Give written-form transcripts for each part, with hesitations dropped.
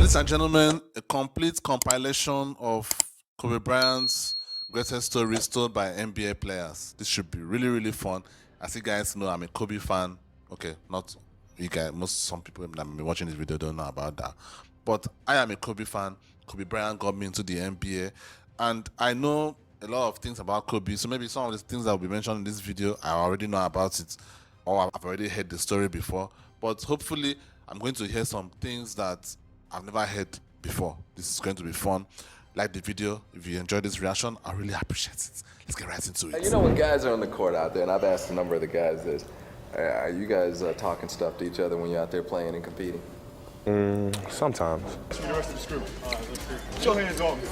Ladies and gentlemen, a complete compilation of Kobe Bryant's greatest stories told by NBA players. This should be really, really fun. As you guys know, I'm a Kobe fan. Okay, not you guys. Some people that may be watching this video don't know about that. But I am a Kobe fan. Kobe Bryant got me into the NBA. And I know a lot of things about Kobe. So maybe some of the things that will be mentioned in this video, I already know about it. Or I've already heard the story before. But hopefully, I'm going to hear some things that I've never heard before. This is going to be fun. Like the video. If you enjoyed this reaction, I really appreciate it. Let's get right into it. You know, when guys are on the court out there, and I've asked a number of the guys this, are you guys talking stuff to each other when you're out there playing and competing? Sometimes. The rest of the screw. All right, let's see. Put your hands on me.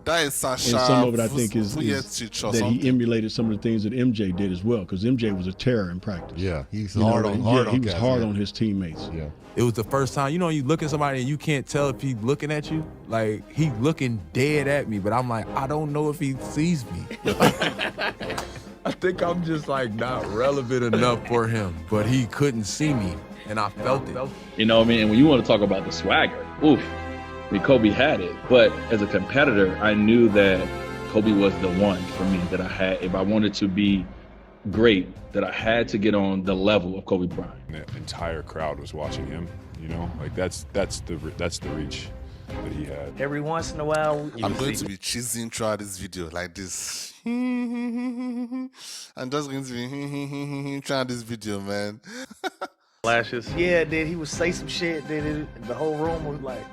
That is Sasha. And some of it, I think, is that he emulated some of the things that MJ did as well, because MJ was a terror in practice. Yeah, he's hard on his teammates. Yeah. It was the first time, you know, you look at somebody and you can't tell if he's looking at you. Like, he looking dead at me, but I'm like, I don't know if he sees me. I think I'm just like not relevant enough for him, but he couldn't see me, and I felt it. You know what I mean? And when you want to talk about the swagger, oof. I mean, Kobe had it, but as a competitor, I knew that Kobe was the one for me that I had. If I wanted to be great, that I had to get on the level of Kobe Bryant. The entire crowd was watching him. You know, like that's the reach that he had. Every once in a while, I'm going to be cheesing throughout this video like this. I'm just going to be throughout this video, man. Flashes. Yeah, dude, he would say some shit, dude. The whole room was like.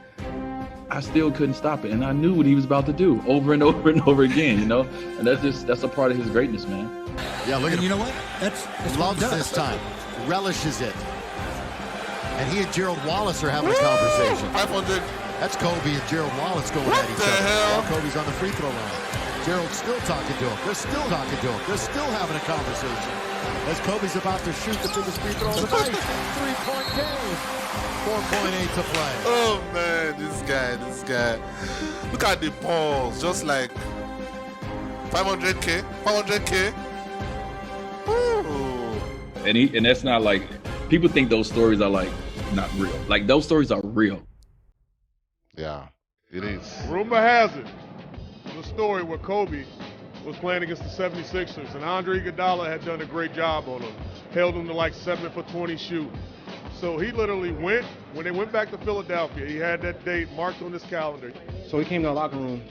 I still couldn't stop it, and I knew what he was about to do over and over and over again, you know? And that's a part of his greatness, man. Yeah, look at him. You know what? That's Loves this time. Relishes it. And he and Gerald Wallace are having a conversation. 500. That's Kobe and Gerald Wallace going at each other. While Kobe's on the free throw line. Gerald's still talking to him. They're still talking to him. They're still having a conversation. As Kobe's about to shoot the biggest free throw of the night. 3-point game. 4.8 to play. Oh man, this guy. Look at the balls, just like 500K. Ooh. And that's not like, people think those stories are like not real. Like, those stories are real. Yeah, it is. Rumor has it, the story where Kobe was playing against the 76ers, and Andre Iguodala had done a great job on him. Held him to like 7 for 20 shoot. So he literally went, when they went back to Philadelphia, he had that date marked on his calendar. So he came to the locker room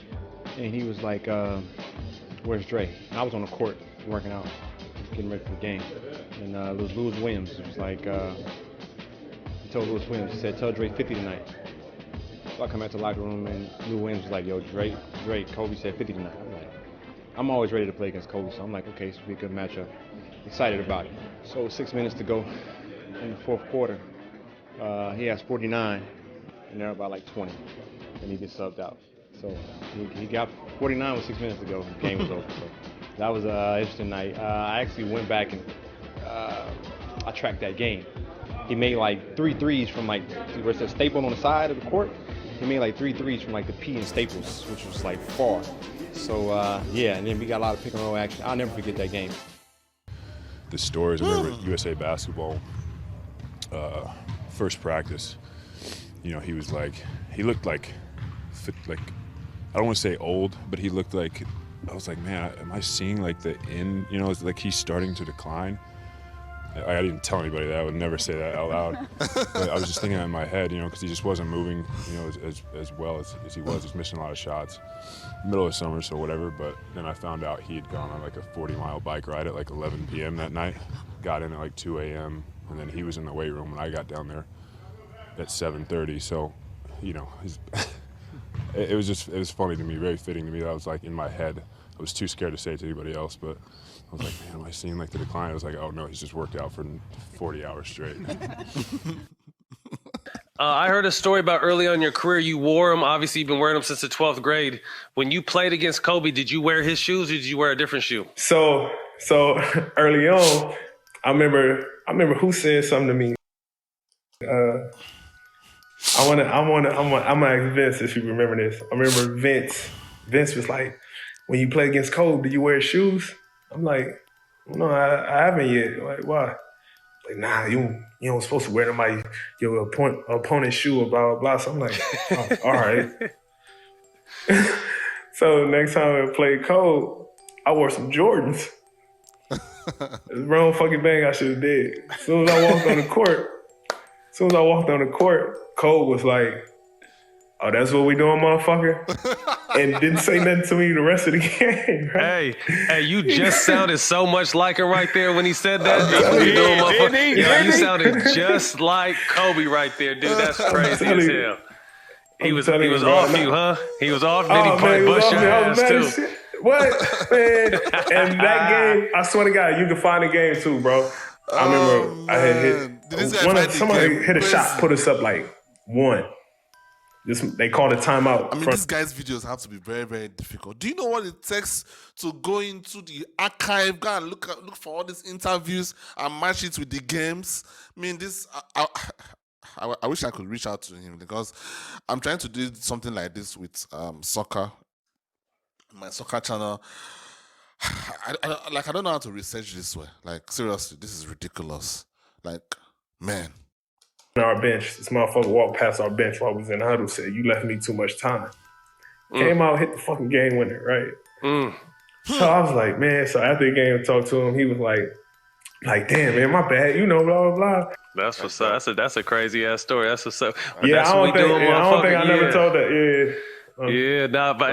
and he was like, where's Dre? And I was on the court working out, getting ready for the game. And it was Lewis Williams. It was like, he told Lewis Williams, he said, tell Dre 50 tonight. So I come back to the locker room and Lewis Williams was like, yo, Dre, Kobe said 50 tonight. I'm like, I'm always ready to play against Kobe, so I'm like, okay, this will be a good matchup. Excited about it. So 6 minutes to go in the fourth quarter. He has 49, and they're about like 20, and he gets subbed out. So he got 49 with 6 minutes to go. The game was over. So that was an interesting night. I actually went back and I tracked that game. He made like 3 threes from like where it says Staple on the side of the court. He made like 3 threes from like the P and Staples, which was like far. So yeah, and then we got a lot of pick and roll action. I'll never forget that game. The stories. I remember USA basketball. First practice, you know, he was like, he looked like, I don't want to say old, but he looked like, I was like, man, am I seeing like the end, you know, it's like he's starting to decline. I didn't tell anybody that, I would never say that out loud. But I was just thinking that in my head, you know, because he just wasn't moving, you know, as well as he was. He was missing a lot of shots. Middle of summer, so whatever, but then I found out he had gone on like a 40-mile bike ride at like 11 p.m. that night, got in at like 2 a.m., and then he was in the weight room when I got down there at 7:30. So, you know, it was funny to me, very fitting to me. That was like in my head. I was too scared to say it to anybody else, but I was like, man, am I seeing like the decline? I was like, oh no, he's just worked out for 40 hours straight. I heard a story about early on in your career, you wore them. Obviously, you've been wearing them since the 12th grade. When you played against Kobe, did you wear his shoes or did you wear a different shoe? So early on, I remember who said something to me. I'm gonna ask Vince if you remember this. I remember Vince was like, when you play against Kobe, do you wear shoes? I'm like, no, I haven't yet. Like, why? like, nah, you don't supposed to wear your opponent's shoe or blah, blah, blah. So I'm like, oh, all right. So next time I played Cole, I wore some Jordans. It's the wrong fucking thing I should have did. As soon as I walked on the court, Cole was like, oh, that's what we doing, motherfucker? And didn't say nothing to me the rest of the game. Right? Hey, you just sounded so much like him right there when he said that. That's what you doing, motherfucker. You sounded just like Kobe right there, dude. That's crazy as hell. He was off you, huh? He was off, then he probably bust your ass too. What, man? And that game, I swear to God, you can find the game too, bro. I remember I had somebody hit a shot, put us up like 1. They called a timeout. I mean, these guys' videos have to be very, very difficult. Do you know what it takes to go into the archive, go and look for all these interviews and match it with the games? I mean, I wish I could reach out to him because I'm trying to do something like this with soccer, my soccer channel. I don't know how to research this way. Like, seriously, this is ridiculous. Like, man. Our bench, this motherfucker walked past our bench while we was in the huddle, said, you left me too much time. Came out, hit the fucking game winner, right? So I was like, man, so after the game, I talked to him, he was like, damn, man, my bad, blah, blah, blah. That's what's up. That's a crazy ass story. That's what's up. Yeah, I don't think I never told that. Yeah. But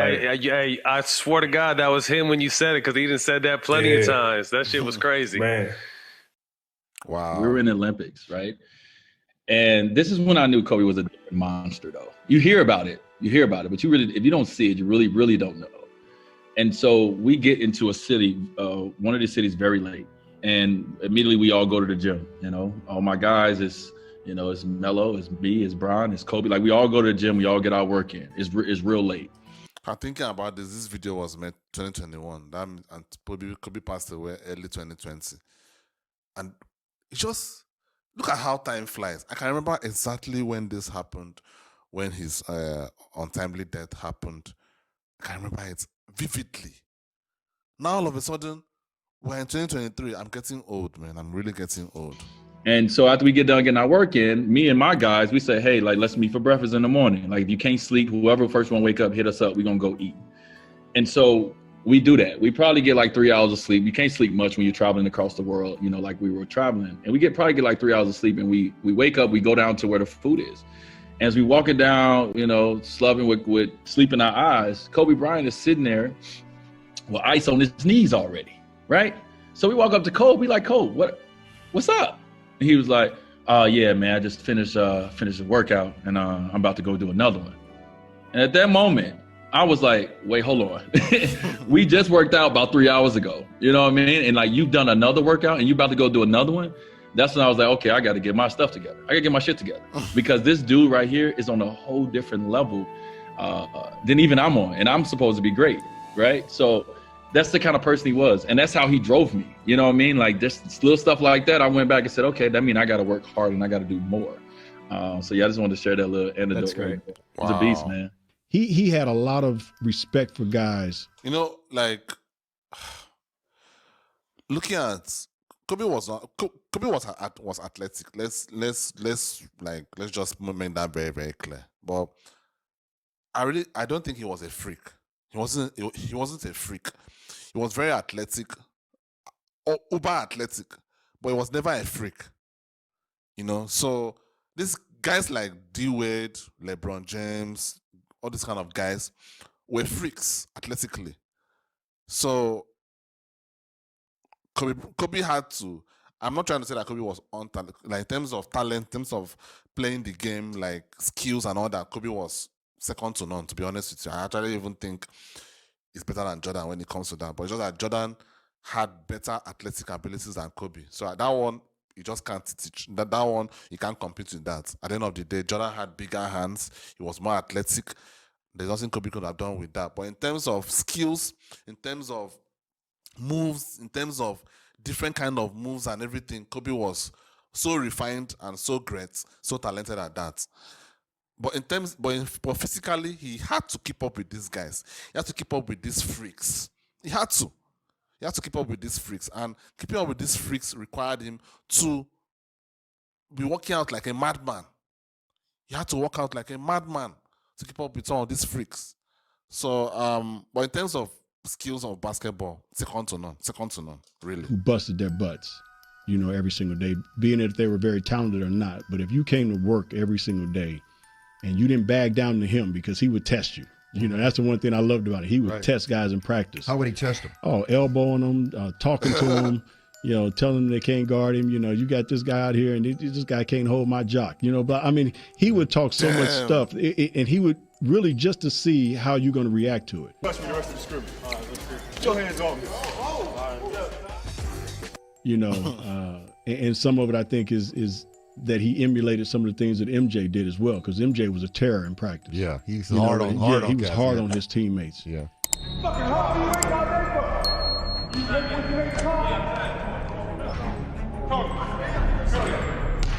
I swear to God, that was him when you said it, because he done said that plenty of times. That shit was crazy. Man. Wow. We were in the Olympics, right? And this is when I knew Kobe was a monster, though. You hear about it, but you really, if you don't see it, you really, really don't know. And so we get into a city, one of the cities very late. And immediately we all go to the gym, all my guys, it's Melo, it's me, it's Bryant, it's Kobe. Like, we all go to the gym, we all get our work in. It's real late. I'm thinking about this. This video was made 2021. And Kobe passed away early 2020. And it just, look at how time flies. I can remember exactly when this happened, when his untimely death happened. I can remember it vividly. Now all of a sudden, we're in 2023. I'm getting old, man. I'm really getting old. And so after we get done getting our work in, me and my guys, we say, hey, like, let's meet for breakfast in the morning. Like, if you can't sleep, whoever first one wake up, hit us up. We're going to go eat. And so we do that. We probably get like 3 hours of sleep. You can't sleep much when you're traveling across the world, like we were traveling. And we probably get like 3 hours of sleep, and we wake up, we go down to where the food is. And as we walking down, slubbing with sleep in our eyes, Kobe Bryant is sitting there with ice on his knees already, right? So we walk up to Kobe, we like, Kobe, what's up? And he was like, yeah, man, I just finished a workout, and I'm about to go do another one. And at that moment, I was like, wait, hold on. We just worked out about 3 hours ago. You know what I mean? And like, you've done another workout and you about to go do another one. That's when I was like, okay, I got to get my stuff together. I got to get my shit together, because this dude right here is on a whole different level than even I'm on. And I'm supposed to be great, right? So that's the kind of person he was. And that's how he drove me. You know what I mean? Like, just little stuff like that. I went back and said, okay, that means I got to work hard and I got to do more. So yeah, I just wanted to share that little anecdote. That's great. He's a beast, man. He had a lot of respect for guys. Like, looking at Kobe was athletic. Let's just make that very, very clear. But I don't think he was a freak. He wasn't a freak. He was very athletic, or uber athletic, but he was never a freak. So these guys like D Wade, LeBron James, all these kind of guys were freaks athletically. So Kobe had to. I'm not trying to say that Kobe was untalented. Like, in terms of talent, in terms of playing the game, like skills and all that, Kobe was second to none, to be honest with you. I actually even think he's better than Jordan when it comes to that. But it's just that Jordan had better athletic abilities than Kobe. So that one, you just can't teach. That one, you can't compete with that. At the end of the day, Jordan had bigger hands. He was more athletic. There's nothing Kobe could have done with that. But in terms of skills, in terms of moves, in terms of different kind of moves and everything, Kobe was so refined and so great, so talented at that. But physically, he had to keep up with these guys. He had to keep up with these freaks. He had to keep up with these freaks. And keeping up with these freaks required him to be working out like a madman. You had to work out like a madman to keep up with some of these freaks. So, but in terms of skills of basketball, second to none, really. Who busted their butts, every single day, being that they were very talented or not. But if you came to work every single day and you didn't bag down to him because he would test you, that's the one thing I loved about it. He would test guys in practice. How would he test them? Oh, elbowing them, talking to them, telling them they can't guard him. You got this guy out here and this guy can't hold my jock. But I mean, he would talk so much stuff, and he would really just to see how you're going to react to it. Touch me the rest of the scrimmage. All right, let's get your hands on me. And some of it I think is that he emulated some of the things that MJ did as well, because MJ was a terror in practice. Yeah, he's hard on he was guys, hard on his teammates. Yeah. Fucking hard, you ain't got that. You take what you ain't trying.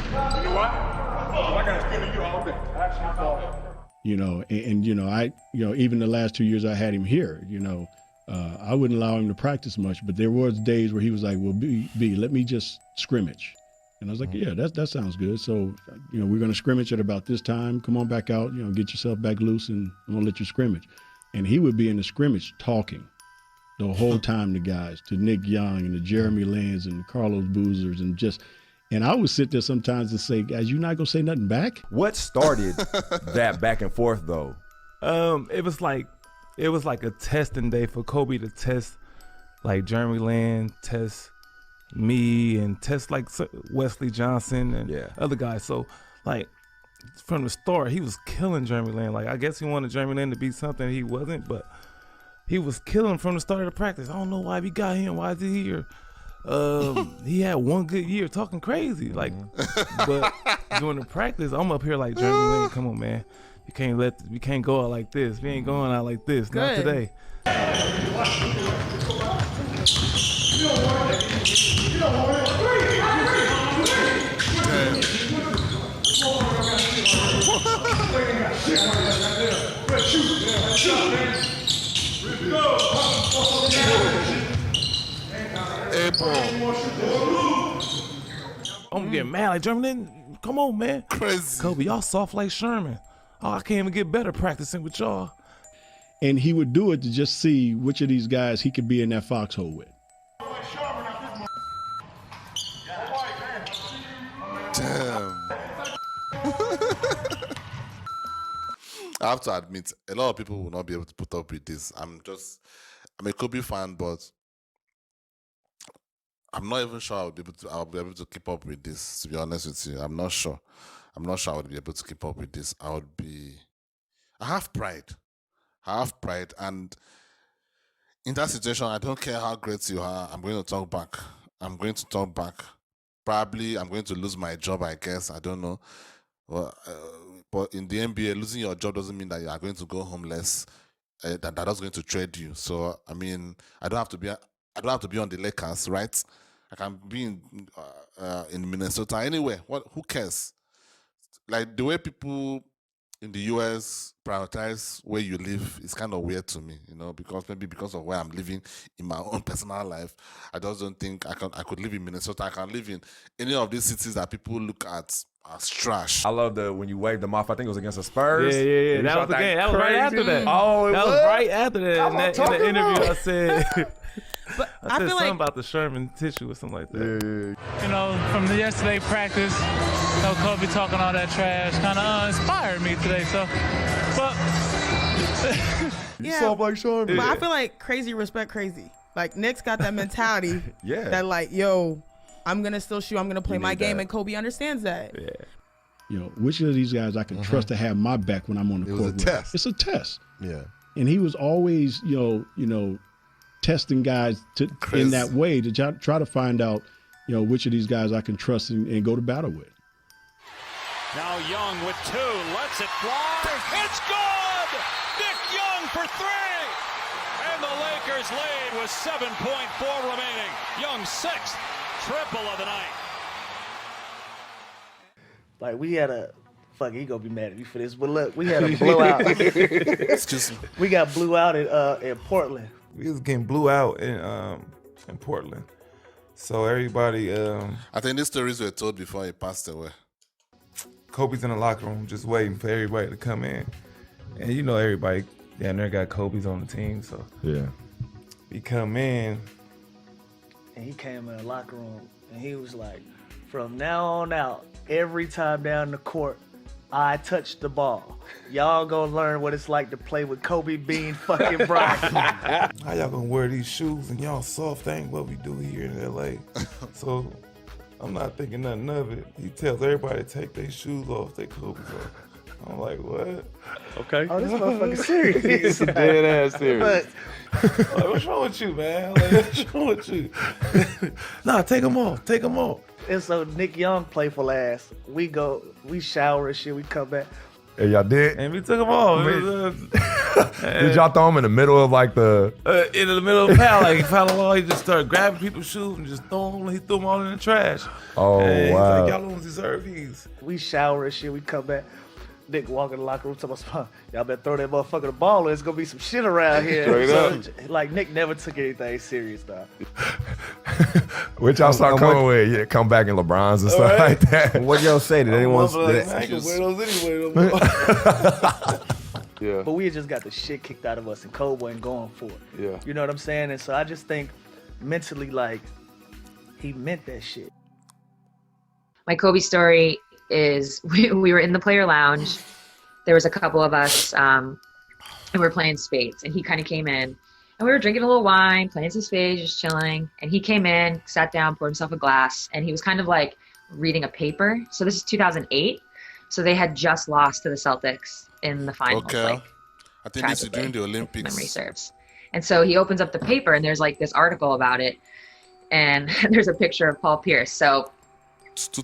You know what? I got to spend you all day. Actually, Even the last 2 years I had him here, I wouldn't allow him to practice much, but there was days where he was like, well, B, let me just scrimmage. And I was like, yeah, that sounds good. So, we're going to scrimmage at about this time. Come on back out, get yourself back loose, and I'm going to let you scrimmage. And he would be in the scrimmage talking the whole time to guys, to Nick Young and to Jeremy Lins and Carlos Boozers, and I would sit there sometimes and say, guys, you not going to say nothing back? What started that back and forth, though? It was like a testing day for Kobe to test, like Jeremy Lin, test me, and test like Wesley Johnson and other guys. So, like, from the start, he was killing Jeremy Lin. Like, I guess he wanted Jeremy Lin to be something he wasn't, but he was killing from the start of the practice. I don't know why we got him. Why is he here? He had one good year talking crazy, like, but during the practice, I'm up here like, Jeremy Lin, come on, man. We can't go out like this. We ain't going out like this. Not today. I'm getting mad like, Jeremy, come on, man. Crazy. Kobe, y'all soft like Sherman. Oh, I can't even get better practicing with y'all. And he would do it to just see which of these guys he could be in that foxhole with. Damn. I have to admit, a lot of people will not be able to put up with this. I'm a Kobe fan, but I'm not even sure I'll be able to keep up with this, to be honest with you. I'm not sure I would be able to keep up with this. I have pride. And in that situation, I don't care how great you are, I'm going to talk back. Probably I'm going to lose my job, I guess. I don't know. But in the NBA, losing your job doesn't mean that you are going to go homeless. That's going to trade you. So, I mean, I don't have to be on the Lakers, right? I can be in Minnesota, anywhere. Who cares? Like, the way people in the US prioritize where you live is kind of weird to me, because of where I'm living in my own personal life. I just don't think I could live in Minnesota. I can live in any of these cities that people look at as trash. I love when you waved them off. I think it was against the Spurs. Yeah. That was the game. That was right after that. Oh, that was right after that. In the interview, I said. But I said feel something like about the Sherman tissue or something like that. From the yesterday practice, Kobe talking all that trash kind of inspired me today. So, but you soft like Sherman. But I feel like crazy respect crazy. Like, Nick's got that mentality. Yeah. That like, yo, I'm gonna still shoot. I'm gonna play my game, that. and Kobe understands that. Yeah. Which of these guys I can trust to have my back when I'm on the court? It was a test. It's a test. Yeah. And he was always, testing guys in that way to try to find out, which of these guys I can trust and go to battle with. Now Young with two, lets it fly. It's good! Nick Young for three! And the Lakers lead with 7.4 remaining. Young's sixth triple of the night. Like, we had he gonna be mad at me for this, but look, we had a blowout. Excuse me. We got blew out in Portland. We was getting blew out in Portland. So everybody I think these stories were told before he passed away. Kobe's in the locker room just waiting for everybody to come in. And you know everybody down there got Kobe's on the team, so yeah. He come in. And he came in the locker room and he was like, from now on out, every time down the court, I touch the ball. Y'all gonna learn what it's like to play with Kobe Bean fucking Bryant. How y'all gonna wear these shoes and y'all soft? Ain't what we do here in LA. So I'm not thinking nothing of it. He tells everybody to take their shoes off, their Kobe's off. I'm like, what? Okay. Oh, this motherfucker serious. Dead ass serious. Like, what's wrong with you, man? Like, what's wrong with you? Nah, take them off. Take them off. And so Nick Young playful ass. We shower and shit. We come back. Hey, y'all did? And we took them off. Did y'all throw them in the middle of like the? In the middle of Pal, like Pal, he just started grabbing people's shoes and just throwing them. He threw them all in the trash. Oh, and wow. He's like, y'all don't deserve these. We shower and shit. We come back. Nick walk in the locker room, tell us, y'all better throw that motherfucker the ball. There's gonna be some shit around here. Straight up. Like Nick never took anything serious though. Which y'all start coming with, yeah, come back in LeBrons and stuff like that. What y'all say? Did anyone? Like, I ain't gonna wear those anyway. Yeah. But we had just got the shit kicked out of us, and Kobe wasn't going for it. Yeah. You know what I'm saying? And so I just think mentally, like, he meant that shit. My Kobe story is we were in the player lounge. There was a couple of us, and we were playing spades. And he kind of came in, and we were drinking a little wine, playing some spades, just chilling. And he came in, sat down, poured himself a glass, and he was kind of like reading a paper. So this is 2008. So they had just lost to the Celtics in the finals. Okay. Like, I think this is during the if Olympics. memory serves. And so he opens up the paper, and there's like this article about it. And there's a picture of Paul Pierce. So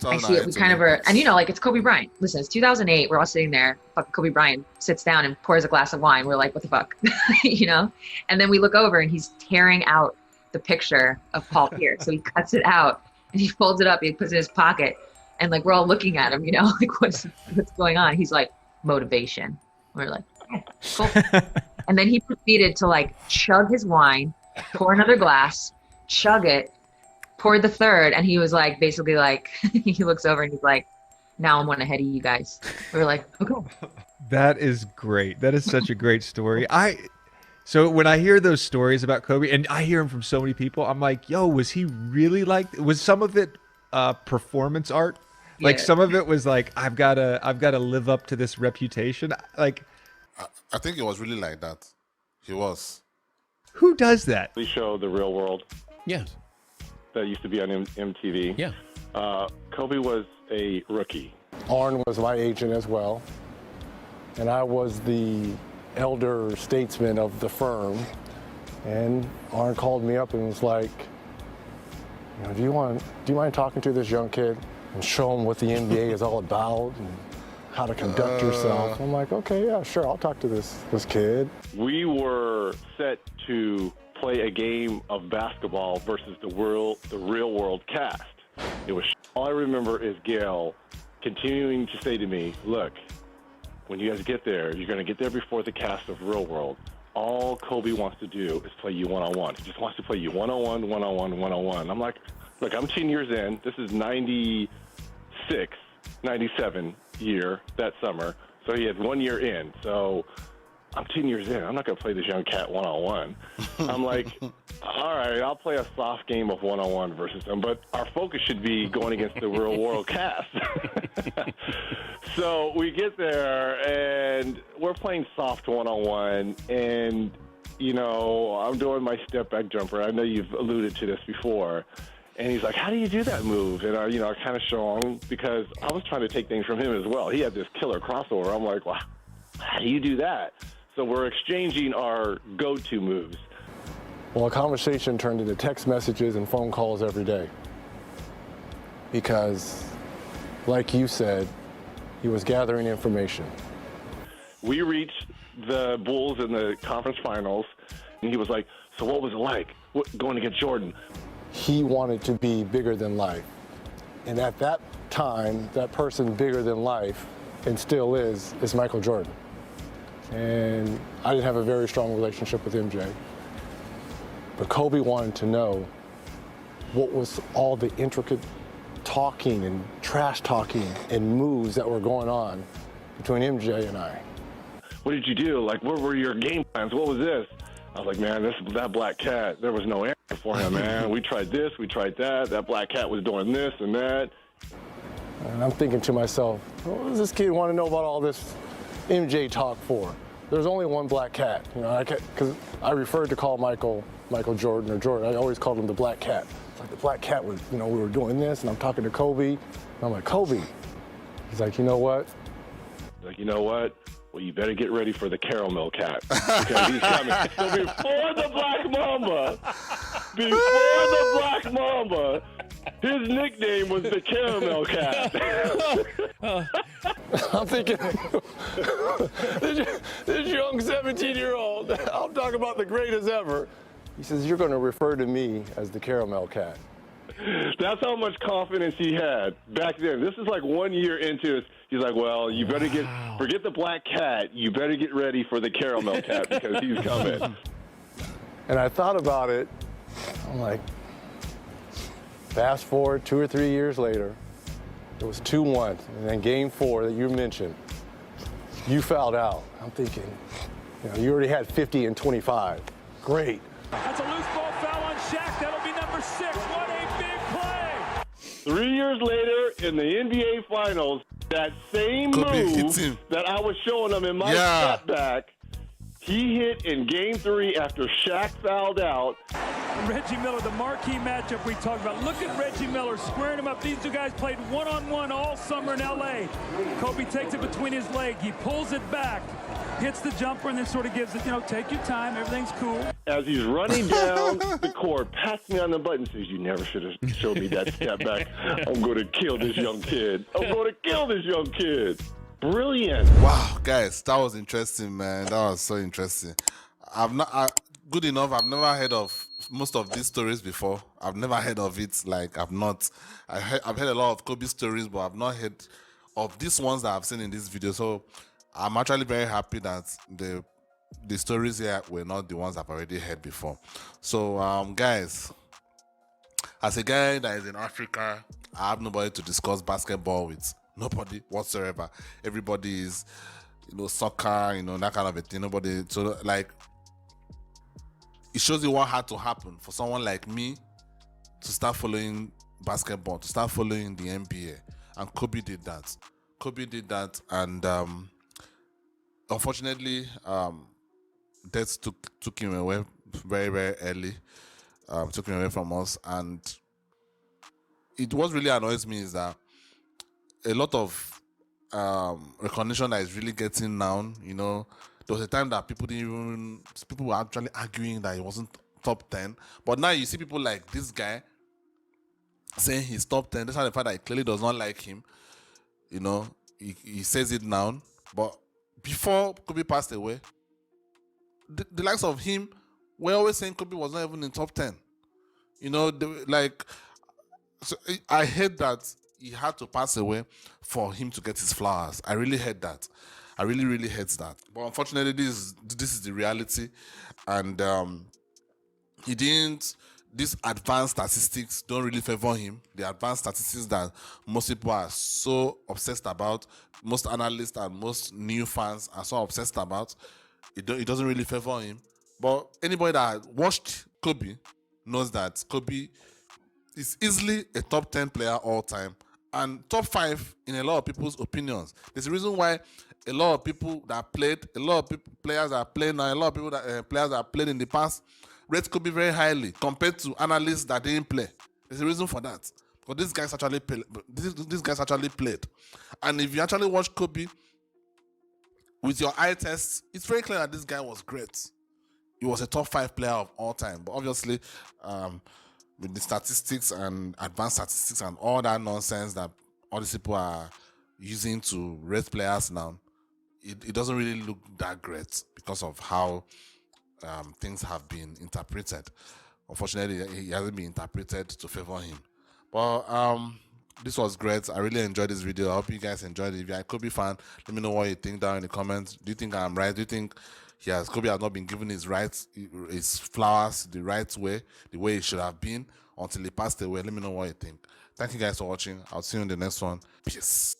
I see it. We kind of are, and you know, like it's Kobe Bryant. Listen, it's 2008. We're all sitting there. Fucking Kobe Bryant sits down and pours a glass of wine. We're like, what the fuck, you know? And then we look over, and he's tearing out the picture of Paul Pierce. So he cuts it out and he folds it up. He puts it in his pocket, and like we're all looking at him, you know, like what's going on? He's like, motivation. We're like, oh, cool. And then he proceeded to like chug his wine, pour another glass, chug it. Poured the third, and he was like, basically like, he looks over and he's like, now I'm one ahead of you guys. We were like, okay. That is great. That is such a great story. So when I hear those stories about Kobe, and I hear them from so many people, I'm like, yo, was he really like, was some of it performance art? Like some of it was like, I've got to live up to this reputation. Like, I think it was really like that. He was. Who does that? We show The Real World. Yes. That used to be on MTV. Yeah. Kobe was a rookie. Arn was my agent as well, and I was the elder statesman of the firm. And Arn called me up and was like, you know, do you mind talking to this young kid and show him what the NBA is all about and how to conduct yourself? I'm like, okay, yeah, sure, I'll talk to this kid. We were set to play a game of basketball versus the real world cast. It was all I remember is Gail continuing to say to me, look, when you guys get there, you're going to get there before the cast of Real World. All Kobe wants to do is play you one-on-one. He just wants to play you one-on-one, one-on-one, one-on-one. I'm like, look, I'm 10 years in. This is 96, 97 year, that summer. So he had 1 year in. So I'm 10 years in. I'm not going to play this young cat one-on-one. I'm like, all right, I'll play a soft game of one-on-one versus him, but our focus should be going against the real world cast. So we get there, and we're playing soft one-on-one, and, you know, I'm doing my step-back jumper. I know you've alluded to this before. And he's like, how do you do that move? And I kind of show him because I was trying to take things from him as well. He had this killer crossover. I'm like, well, how do you do that? So we're exchanging our go-to moves. Well, a conversation turned into text messages and phone calls every day. Because, like you said, he was gathering information. We reached the Bulls in the conference finals, and he was like, so what was it like going against Jordan? He wanted to be bigger than life. And at that time, that person bigger than life, and still is Michael Jordan. And I didn't have a very strong relationship with MJ. But Kobe wanted to know what was all the intricate talking and trash talking and moves that were going on between MJ and I. What did you do? Like, what were your game plans? What was this? I was like, man, that black cat, there was no answer for him, man. We tried this, we tried that. That black cat was doing this and that. And I'm thinking to myself, what does this kid want to know about all this MJ talk for? There's only one black cat, you know, because I referred to call Michael Jordan or Jordan. I always called him the black cat. It's like the black cat was, you know, we were doing this, and I'm talking to Kobe, and I'm like, Kobe. He's like, you know what? Like, you know what? Well, you better get ready for the caramel cat because he's coming. So before the Black Mamba, his nickname was the Caramel Cat. I'm thinking, this young 17-year-old, I'm talking about the greatest ever. He says, you're going to refer to me as the Caramel Cat. That's how much confidence he had back then. This is like 1 year into it. He's like, well, you better forget the black cat. You better get ready for the caramel cat because he's coming. And I thought about it. I'm like, fast forward 2 or 3 years later, it was 2-1. And then game 4 that you mentioned, you fouled out. I'm thinking, you know, you already had 50 and 25. Great. That's a loose ball foul on Shaq. That'll be number 6. What a big play. 3 years later in the NBA Finals, that same move that I was showing him in my step back, he hit in game 3 after Shaq fouled out. Reggie Miller, the marquee matchup we talked about. Look at Reggie Miller squaring him up. These two guys played one-on-one all summer in L.A. Kobe takes it between his legs. He pulls it back, hits the jumper, and then sort of gives it, you know, take your time. Everything's cool. As he's running down the court, pats me on the butt and says, you never should have showed me that step back. I'm going to kill this young kid. I'm going to kill this young kid. Brilliant. Wow, guys, that was interesting, man. That was so interesting. Good enough, I've never heard of most of these stories before. I've never heard of it. Like, I've heard a lot of Kobe stories, but I've not heard of these ones that I've seen in this video. So I'm actually very happy that the stories here were not the ones I've already heard before. So, guys, as a guy that is in Africa, I have nobody to discuss basketball with. Nobody whatsoever. Everybody is, you know, soccer, you know, that kind of a thing. Nobody. So, like, it shows you what had to happen for someone like me to start following basketball, to start following the NBA. And Kobe did that. And unfortunately, death took him away very, very early. Took him away from us. And what really annoys me is that a lot of recognition that is really getting now, you know, there was a time that people were actually arguing that he wasn't top 10. But now you see people like this guy saying he's top 10, despite the fact that he clearly does not like him. You know, he says it now. But before Kobe passed away, the likes of him were always saying Kobe was not even in top 10. You know, so I hate that he had to pass away for him to get his flowers. I really hate that. I really, really hate that. But unfortunately, this is the reality. And these advanced statistics don't really favor him. The advanced statistics that most people are so obsessed about, most analysts and most new fans are so obsessed about, it doesn't really favor him. But anybody that watched Kobe knows that Kobe is easily a top 10 player all time and top 5 in a lot of people's opinions. There's a reason why a lot of people that played, a lot of players that play now, a lot of people that players that played in the past rate Kobe very highly compared to analysts that didn't play. There's a reason for that. But these guys actually played. And if you actually watch Kobe with your eye test, it's very clear that this guy was great. He was a top 5 player of all time. But obviously, with the statistics and advanced statistics and all that nonsense that all these people are using to rate players now, it doesn't really look that great because of how things have been interpreted. Unfortunately, he hasn't been interpreted to favor him. But this was great. I really enjoyed this video. I hope you guys enjoyed it. If you're a Kobe fan, let me know what you think down in the comments. Do you think I'm right? Do you think Kobe has not been given his rights, his flowers the right way, the way it should have been until he passed away? Let me know what you think. Thank you guys for watching. I'll see you in the next one. Peace.